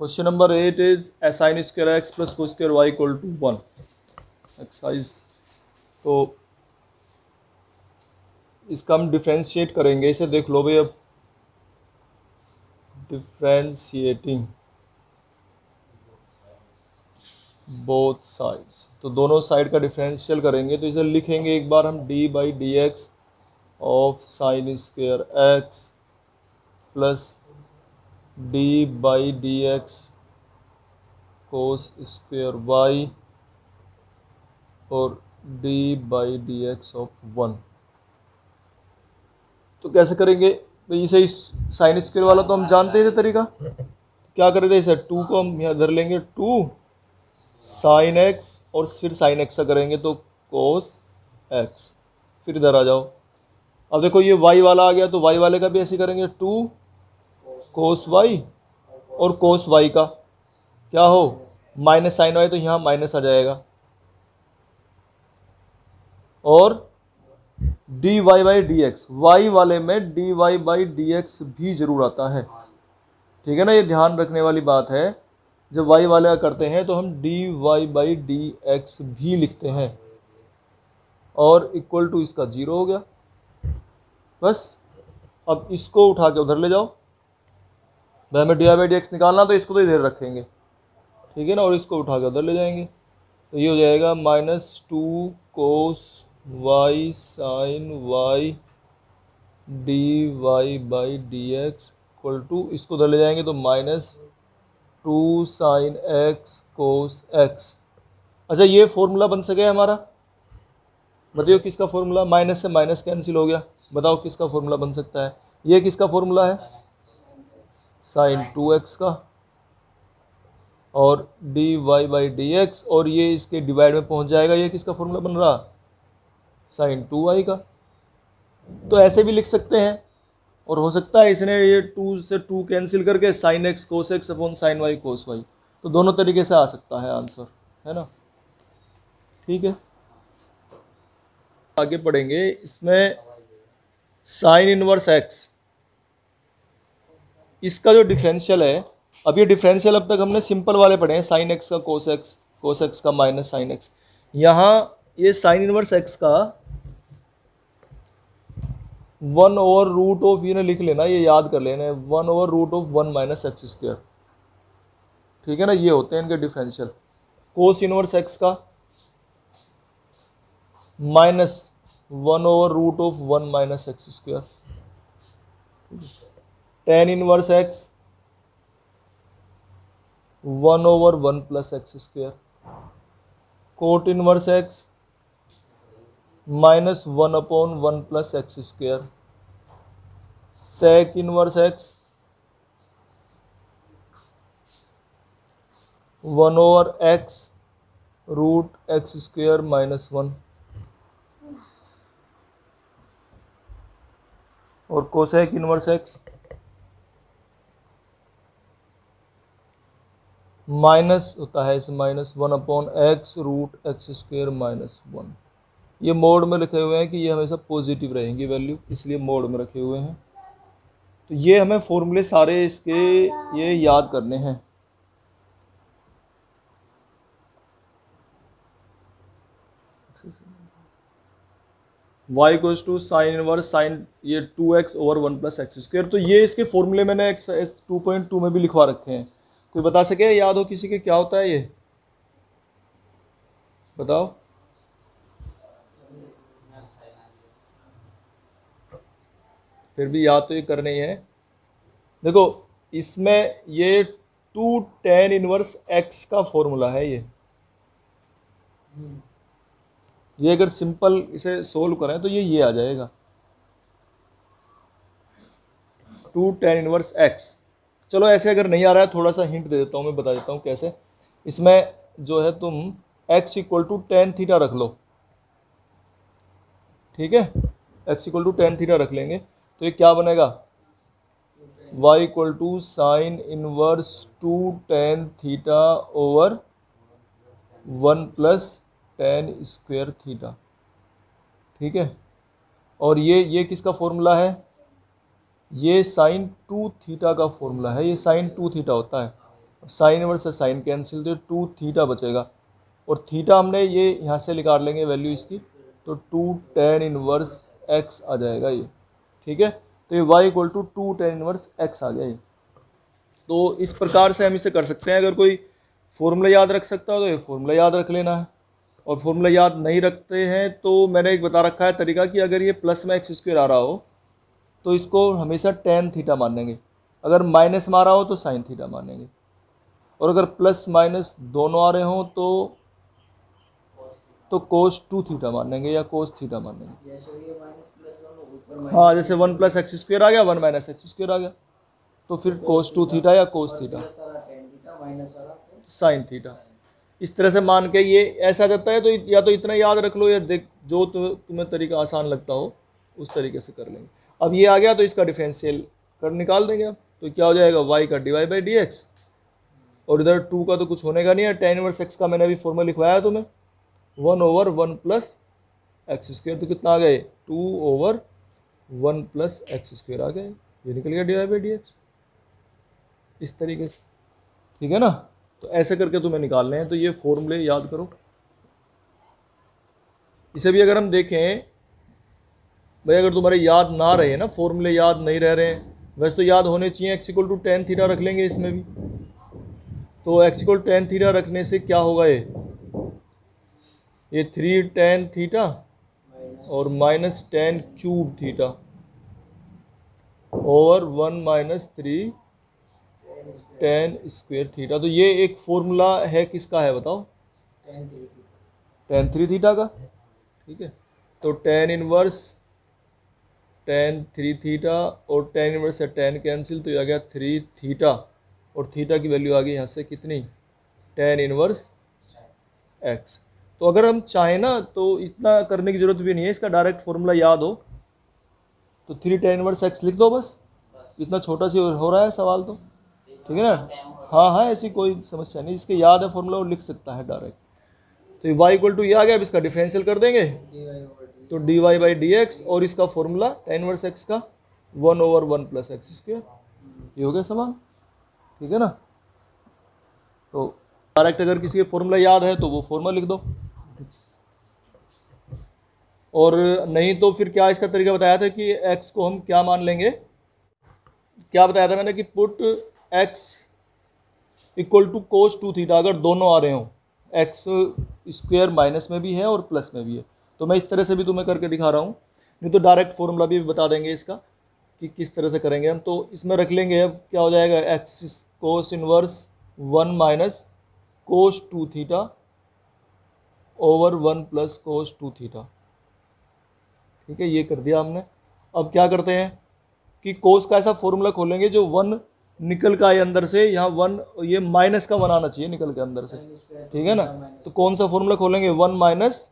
Question number 8 is sine square x plus cos square y equal to 1 exercise. तो इसका हम differentiate करेंगे, इसे देख लो भाई। अब डिफ्रेंशिएटिंग बोथ साइड्स, तो दोनों साइड का डिफरेंशियल करेंगे। तो इसे लिखेंगे एक बार हम d by d x of sine square x plus d by d x cos square y और d by d x of 1। तो कैसे करेंगे भाई? इसे साइन स्क्वायर वाला तो हम जानते थे तरीका। क्या करेंगे, इसे 2 को हम यहाँ धर लेंगे, 2 साइन एक्स और फिर साइन एक्स का करेंगे तो कोस एक्स। फिर इधर आ जाओ। अब देखो ये वाई वाला आ गया, तो वाई वाले का भी ऐसे करेंगे, 2 कोस वाई और कोस वाई का क्या हो माइनस साइन वाई, तो यहाँ माइनस आ जाएगा। और d y by d x, y वाले में d y by d x भी जरूर आता है, ठीक है ना। ये ध्यान रखने वाली बात है, जब वाई वाले का करते हैं तो हम d y by d x भी लिखते हैं और इक्वल टू इसका 0 हो गया बस। अब इसको उठा के उधर ले जाओ भाई, हमें d y by d x निकालना, तो इसको तो इधर रखेंगे, ठीक है ना, और इसको उठा के उधर ले जाएंगे। तो ये हो जाएगा -2 cos y sine y d y by d x equal to, इसको उधर ले जाएंगे तो -2 साइन एक्स कोस एक्स। अच्छा, ये फॉर्मूला बन सके हमारा, बताइए किसका फॉर्मूला? माइनस से माइनस कैंसिल हो गया, बताओ किसका फॉर्मूला बन सकता है? ये किसका फॉर्मूला है? साइन 2x का, और d y by d x, और ये इसके डिवाइड में पहुंच जाएगा। ये किसका फॉर्मूला बन रहा? साइन 2y का। तो ऐसे भी लिख सकते हैं, और हो सकता है इसने ये 2 से 2 कैंसिल करके sine x cos x upon sine y cos y, तो दोनों तरीके से आ सकता है आंसर, है ना। ठीक है, आगे पढ़ेंगे। इसमें साइन इनवर्स एक्स, इसका जो डिफरेंशियल है, अब ये डिफरेंशियल अब तक हमने सिंपल वाले पढ़े हैं, साइन एक्स का कोस एक्स का माइनस साइन एक्स। यहाँ ये साइन इनवर्स एक्स का 1/√, ये लिख लेना, ये याद कर लेना, 1/√1 माइनस एक्स स्क्वायर, ठीक है ना। ये होते हैं इनके डिफरेंशियल। कोस इनवर्स एक्स का -1/√1 minus x square. Tan inverse x 1/1 plus x square. Cot inverse x -1/1 plus x square. Sec inverse x 1/x root x square -1। और कोसेक इनवर्स एक्स माइनस होता है, इसे -1/x रूट एक्स स्क्वायर -1। ये mode में लिखे हुए हैं कि ये हमेशा पॉजिटिव रहेंगी वैल्यू, इसलिए मोड में रखे हुए हैं। तो ये हमें फॉर्मूले सारे इसके ये याद करने हैं। y equals to sine inverse sine ये 2x/1 प्लस एक्स स्क्वायर। तो ये इसके फॉर्मूले मैंने 2.2 में भी लिखवा रखे हैं। कोई बता सके, याद हो किसी के, क्या होता है ये? बताओ। फिर भी याद तो ये करना ही है। देखो इसमें ये 2 tan इनवर्स x का फॉर्मूला है ये अगर सिंपल इसे सोल्व करें तो ये आ जाएगा 2 tan इनवर्स x। चलो ऐसे अगर नहीं आ रहा है, थोड़ा सा हिंट दे देता हूँ, मैं बता देता हूँ कैसे। इसमें जो है तुम x equal to tan theta रख लो, ठीक है, x equal to tan theta रख लेंगे, तो ये क्या बनेगा? y equal to sine inverse 2 tan theta over 1 plus tan square theta, ठीक है। और ये किसका फॉर्मूला है? ये साइन 2 थीटा का फॉर्मूला है, ये साइन 2 थीटा होता है। साइन इनवर्स से साइन कैंसिल, तो 2 थीटा बचेगा, और थीटा हमने ये यहाँ से निकाल लेंगे वैल्यू इसकी, तो 2 tan इनवर्स x आ जाएगा ये। ठीक है, तो ये y equal to 2 tan inverse x आ गया ये। तो इस प्रकार से हम इसे कर सकते हैं। अगर कोई फॉर्मूला याद रख सकता हो तो ये फॉर्मूला याद रख लेना है, और फॉर्मूला याद नहीं रखते हैं तो मैंने एक बता रखा है तरीका कि अगर ये प्लस में एक्स स्क्वायर आ रहा हो तो इसको हमेशा टेन थीटा मानेंगे, अगर माइनस में आ रहा हो तो साइन थीटा मानेंगे, और अगर प्लस माइनस दोनों आ रहे हों तो कोस 2 थीटा मानेंगे या कोस थीटा मानेंगे। हाँ, जैसे 1 प्लस एक्स स्क्वायर आ गया, 1 माइनस एक्स स्क्वायर आ गया, तो फिर कोस 2 थीटा या कोस थीटा साइन थीटा, इस तरह से मान के ये ऐसा जाता है। तो या तो इतना याद रख लो, या देख जो तुम्हें तरीका आसान लगता हो उस तरीके से कर लेंगे। अब ये आ गया तो इसका डिफरेंशियल कर निकाल देंगे। अब तो क्या हो जाएगा, y का dy बाई डी एक्स, और इधर 2 का तो कुछ होने का नहीं है, tan इनवर्स x का मैंने अभी फॉर्मूला लिखवाया तुम्हें, 1/1 प्लस एक्स स्क्वायर, तो कितना आ गए 2/1 प्लस एक्स स्क्वायर आ गए, ये निकल गया dy बाई डी एक्स, इस तरीके से। ठीक है ना, तो ऐसे करके तुम्हें निकालने हैं, तो ये फॉर्मूले याद करो। इसे भी अगर हम देखें भाई, अगर तुम्हारे याद ना रहे ना, फॉर्मूले याद नहीं रह रहे हैं, वैसे तो याद होने चाहिए, x equal to tan theta रख लेंगे इसमें भी, तो x इक्वल टेन थीटा रखने से क्या होगा, ये 3 tan थीटा और minus ten cube theta over 1 minus 3 tan square theta. तो ये एक फॉर्मूला है, किसका है बताओ, tan 3 थीटा का। ठीक है, तो tan इनवर्स tan 3 थीटा और tan इनवर्स से tan कैंसिल, तो ये आ गया 3 थीटा, और थीटा की वैल्यू आ गई यहाँ से कितनी, tan इनवर्स x। तो अगर हम चाहें ना तो इतना करने की जरूरत भी नहीं है, इसका डायरेक्ट फॉर्मूला याद हो तो 3 tan इनवर्स x लिख दो बस, इतना छोटा सी हो रहा है सवाल तो। ठीक है ना, हाँ हाँ, ऐसी कोई समस्या नहीं, इसके याद है फॉर्मूला वो लिख सकता है डायरेक्ट। तो ये y इक्वल टू ये आ गया, अब इसका डिफरेंशियल कर देंगे, तो dy बाई डी एक्स, और इसका फॉर्मूला tan इनवर्स x का 1/1 प्लस एक्स स्क्वायर, ये हो गया समान। ठीक है ना, तो डायरेक्ट अगर किसी के फॉर्मूला याद है तो वो फॉर्मूला लिख दो, और नहीं तो फिर क्या इसका तरीका बताया था कि x को हम क्या मान लेंगे, क्या बताया था मैंने कि put x equal to cos 2 theta, अगर दोनों आ रहे हों, एक्स स्क्वायर माइनस में भी है और प्लस में भी है, तो मैं इस तरह से भी तुम्हें करके दिखा रहा हूँ, नहीं तो डायरेक्ट फॉर्मूला भी बता देंगे इसका कि किस तरह से करेंगे हम। तो इसमें रख लेंगे, अब क्या हो जाएगा, x cos inverse 1 minus cos 2 theta over 1 plus cos 2 theta. ठीक है, ये कर दिया हमने। अब क्या करते हैं कि कोस का ऐसा फॉर्मूला खोलेंगे जो 1 निकल का आए अंदर से, यहाँ 1, ये माइनस का 1 आना चाहिए निकल के अंदर से। ठीक है ना, तो कौन सा फॉर्मूला खोलेंगे, 1 minus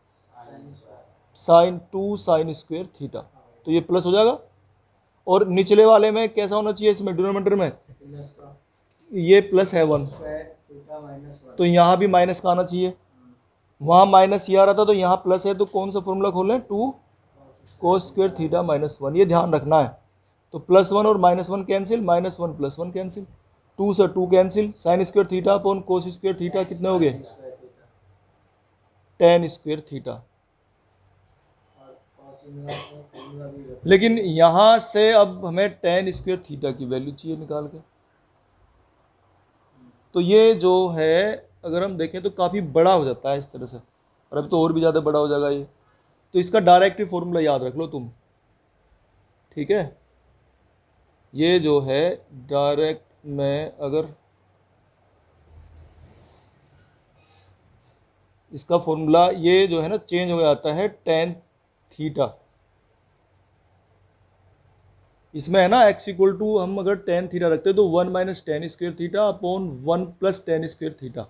sine 2 sine square theta, तो ये प्लस हो जाएगा। और निचले वाले में कैसा होना चाहिए, इसमें डिनोमिनेटर में ये प्लस है 1, तो यहाँ भी माइनस का आना चाहिए, वहाँ माइनस ये आ रहा था तो यहाँ प्लस है, तो कौन सा फॉर्मूला खोलें, 2 कोस स्क्वायर थीटा माइनस 1, ये ध्यान रखना है। तो +1 और -1 कैंसिल, -1 + 1 कैंसिल, 2 से 2 cancel, sign square theta upon cos square theta कितने हो गए, tan स्क्वायर थीटा। लेकिन यहाँ से अब हमें tan स्क्वायर थीटा की वैल्यू चाहिए निकाल के। तो ये जो है अगर हम देखें तो काफ़ी बड़ा हो जाता है इस तरह से, और अब तो और भी ज़्यादा बड़ा हो जाएगा ये, तो इसका डायरेक्ट ही फॉर्मूला याद रख लो तुम। ठीक है, ये जो है डायरेक्ट में अगर इसका फॉर्मूला ये जो है ना चेंज हो जाता है tan थीटा, इसमें है ना x इक्वल टू, हम अगर tan थीटा रखते हैं तो 1 minus tan square theta upon 1 plus tan square theta,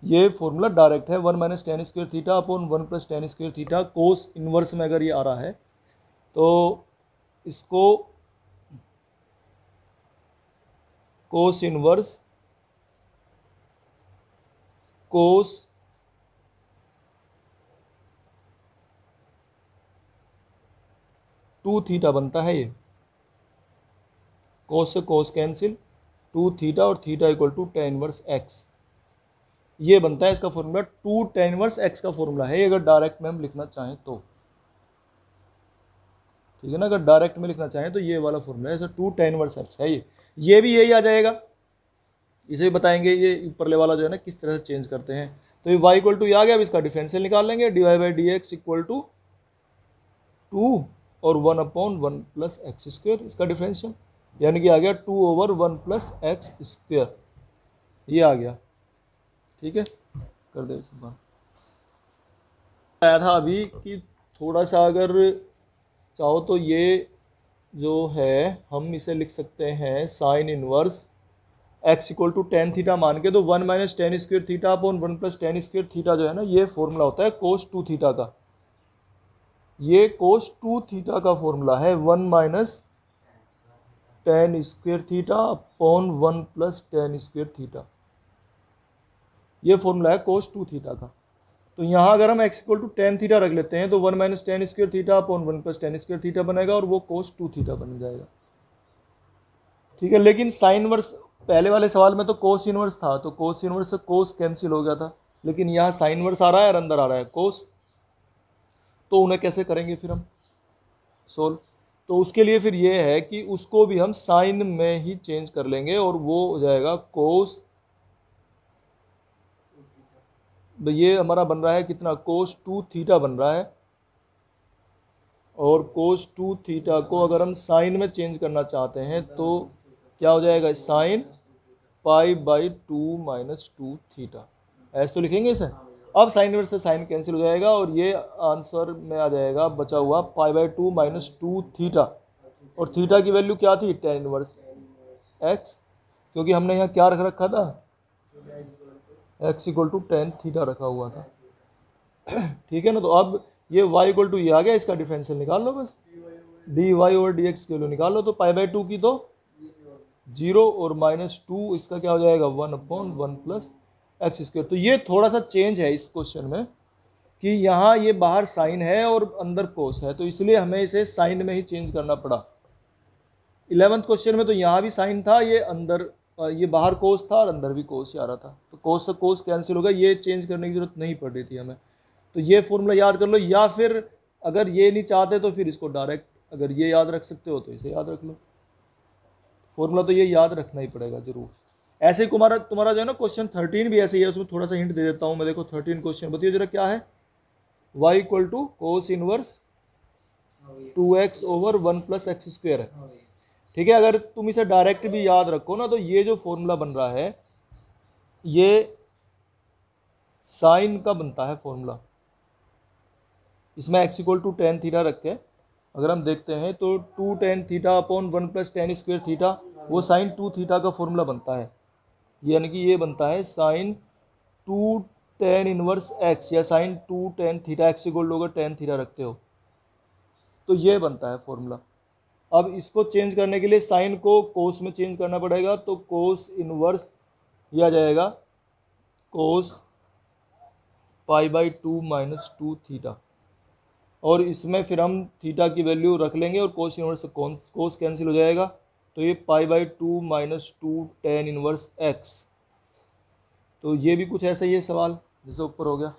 ये फॉर्मूला डायरेक्ट है, 1 minus tan square theta upon 1 plus tan square theta. Cos inverse में अगर ये आ रहा है तो इसको कोस इनवर्स कोस 2 थीटा बनता है, ये कोस से कोस कैंसिल, 2 थीटा और theta equal to tan inverse x। ये बनता है इसका फॉर्मूला, 2 tan इनवर्स x का फॉर्मूला है अगर डायरेक्ट में हम लिखना चाहें तो, ठीक है ना। अगर डायरेक्ट में लिखना चाहें तो ये वाला फॉर्मूला है, ऐसा 2 tan इनवर्स x है ये भी यही आ जाएगा। इसे भी बताएंगे ये ऊपरले वाला जो है ना किस तरह से चेंज करते हैं। तो ये y इक्वल टू ये आ गया, अब इसका डिफरेंशियल निकाल लेंगे, dy by d x equal to 2 और 1/1 प्लस एक्स स्क्वेयर, इसका डिफरेंशियल यानी कि आ गया 2/1 प्लस एक्स स्क्वेयर, ये आ गया। ठीक है, कर दे इस बार। आया था अभी कि थोड़ा सा अगर चाहो तो ये जो है हम इसे लिख सकते हैं sine inverse x equal to tan theta मान के, तो 1 minus tan square theta upon 1 plus tan square theta जो है ना, ये फॉर्मूला होता है कोस 2 थीटा का। ये कोस 2 थीटा का फॉर्मूला है 1 minus tan square theta upon 1 plus tan square theta, ये फॉर्मूला है कोस 2 थीटा का। तो यहाँ अगर हम x equal to tan theta रख लेते हैं तो 1 minus tan square theta upon 1 plus tan square theta बनेगा और वो कोस 2 थीटा बन जाएगा। ठीक है, लेकिन साइन इनवर्स पहले वाले सवाल में तो कोस इनवर्स था, तो कोस इनवर्स से कोस कैंसिल हो गया था, लेकिन यहाँ साइन इनवर्स आ रहा है और अंदर आ रहा है कोस, तो उन्हें कैसे करेंगे फिर हम सोल्व। तो उसके लिए फिर ये है कि उसको भी हम साइन में ही चेंज कर लेंगे और वो हो जाएगा कोस, ये हमारा बन रहा है कितना, कोस 2 थीटा बन रहा है, और कोस 2 थीटा को अगर हम साइन में चेंज करना चाहते हैं तो क्या हो जाएगा, sine pi by 2 minus 2 theta, ऐसे तो लिखेंगे इसे। अब साइन इनवर्स से साइन कैंसिल हो जाएगा और ये आंसर में आ जाएगा बचा हुआ पाई बाई 2 माइनस 2 थीटा, और थीटा की वैल्यू क्या थी, टेन इनवर्स एक्स, क्योंकि हमने यहाँ क्या रख रखा था, x equal to tan theta रखा हुआ था। ठीक है ना, तो अब ये y इक्वल टू ये आ गया, इसका डिफरेंशियल निकाल लो बस, dy ओवर dx की वैल्यू निकाल लो, तो पाई बाई 2 की तो 0 और माइनस 2 इसका क्या हो जाएगा 1/1 प्लस एक्स स्क्वेयर। तो ये थोड़ा सा चेंज है इस क्वेश्चन में कि यहाँ ये बाहर साइन है और अंदर कोस है, तो इसलिए हमें इसे साइन में ही चेंज करना पड़ा। 11th क्वेश्चन में तो यहाँ भी साइन था, ये अंदर ये बाहर कोस था और अंदर भी कोस ही आ रहा था, तो कोस से कोस कैंसिल हो गया, ये चेंज करने की जरूरत नहीं पड़ रही थी हमें। तो ये फॉर्मूला याद कर लो, या फिर अगर ये नहीं चाहते तो फिर इसको डायरेक्ट, अगर ये याद रख सकते हो तो इसे याद रख लो, फॉर्मूला तो ये याद रखना ही पड़ेगा जरूर। ऐसे ही तुम्हारा जो है ना क्वेश्चन 13 भी ऐसे ही है, उसमें थोड़ा सा हिंट दे देता हूँ मैं। देखो 13 क्वेश्चन बताइए जरा क्या है, y equal to cos inverse 2x over 1 plus x square है। ठीक है, अगर तुम इसे डायरेक्ट भी याद रखो ना, तो ये जो फॉर्मूला बन रहा है ये साइन का बनता है फॉर्मूला, इसमें x equal to tan theta रख के अगर हम देखते हैं तो 2 tan theta upon 1 plus tan square theta, वो साइन 2 थीटा का फॉर्मूला बनता है, यानी कि ये बनता है साइन 2 tan इनवर्स x या sine 2 tan theta, x equal to अगर टेन थीटा रखते हो तो ये बनता है फॉर्मूला। अब इसको चेंज करने के लिए साइन को कोस में चेंज करना पड़ेगा, तो कोस इनवर्स यह आ जाएगा कोस पाई बाई 2 माइनस 2 थीटा, और इसमें फिर हम थीटा की वैल्यू रख लेंगे और कोस इनवर्स से कोस कैंसिल हो जाएगा, तो ये pi by 2 minus 2 ten inverse x. तो ये भी कुछ ऐसा ही है सवाल जैसे ऊपर हो गया।